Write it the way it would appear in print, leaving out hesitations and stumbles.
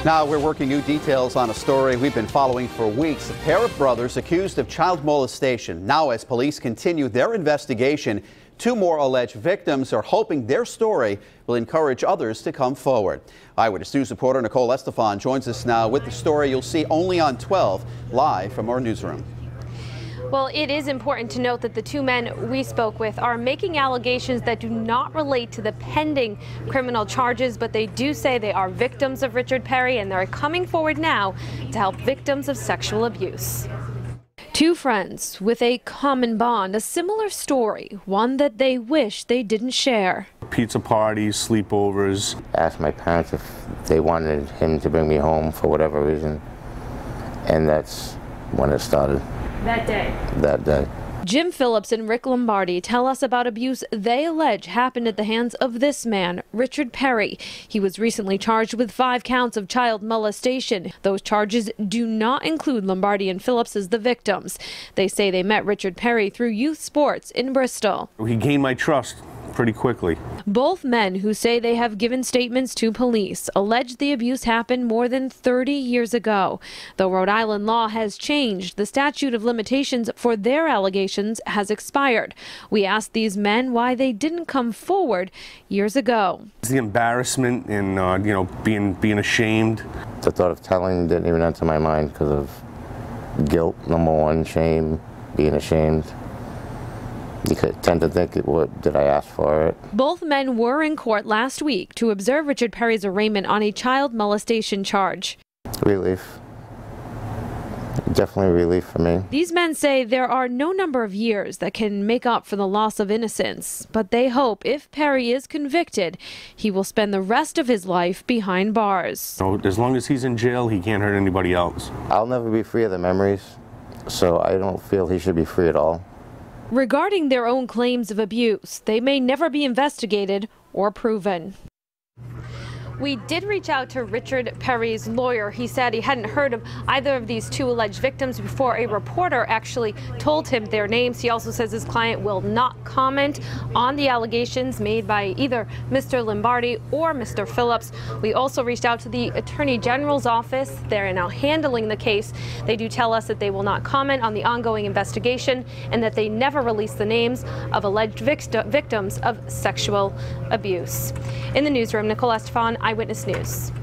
Now we're working new details on a story we've been following for weeks. A pair of brothers accused of child molestation. Now, as police continue their investigation, two more alleged victims are hoping their story will encourage others to come forward. Eyewitness News reporter Nicole Estefan joins us now with the story you'll see only on 12, live from our newsroom. Well, it is important to note that the two men we spoke with are making allegations that do not relate to the pending criminal charges, but they do say they are victims of Richard Perry, and they're coming forward now to help victims of sexual abuse. Two friends with a common bond, a similar story, one that they wish they didn't share. Pizza parties, sleepovers. I asked my parents if they wanted him to bring me home for whatever reason, and that's when it started. That day? That day. Jim Phillips and Rick Lombardi tell us about abuse they allege happened at the hands of this man, Richard Perry. He was recently charged with 5 counts of child molestation. Those charges do not include Lombardi and Phillips as the victims. They say they met Richard Perry through youth sports in Bristol. He gained my trust pretty quickly. Both men, who say they have given statements to police, allege the abuse happened more than 30 years ago. Though Rhode Island law has changed, the statute of limitations for their allegations has expired. We asked these men why they didn't come forward years ago. It's the embarrassment and being ashamed. The thought of telling didn't even enter my mind because of guilt, number one, shame, being ashamed. You could tend to think, did I ask for it? Both men were in court last week to observe Richard Perry's arraignment on a child molestation charge. Relief. Definitely relief for me. These men say there are no number of years that can make up for the loss of innocence, but they hope if Perry is convicted, he will spend the rest of his life behind bars. So as long as he's in jail, he can't hurt anybody else. I'll never be free of the memories, so I don't feel he should be free at all. Regarding their own claims of abuse, they may never be investigated or proven. We did reach out to Richard Perry's lawyer. He said he hadn't heard of either of these two alleged victims before a reporter actually told him their names. He also says his client will not comment on the allegations made by either Mr. Lombardi or Mr. Phillips. We also reached out to the Attorney General's office. They're now handling the case. They do tell us that they will not comment on the ongoing investigation and that they never release the names of alleged victims of sexual abuse. In the newsroom, Nicole Estefan, Eyewitness News.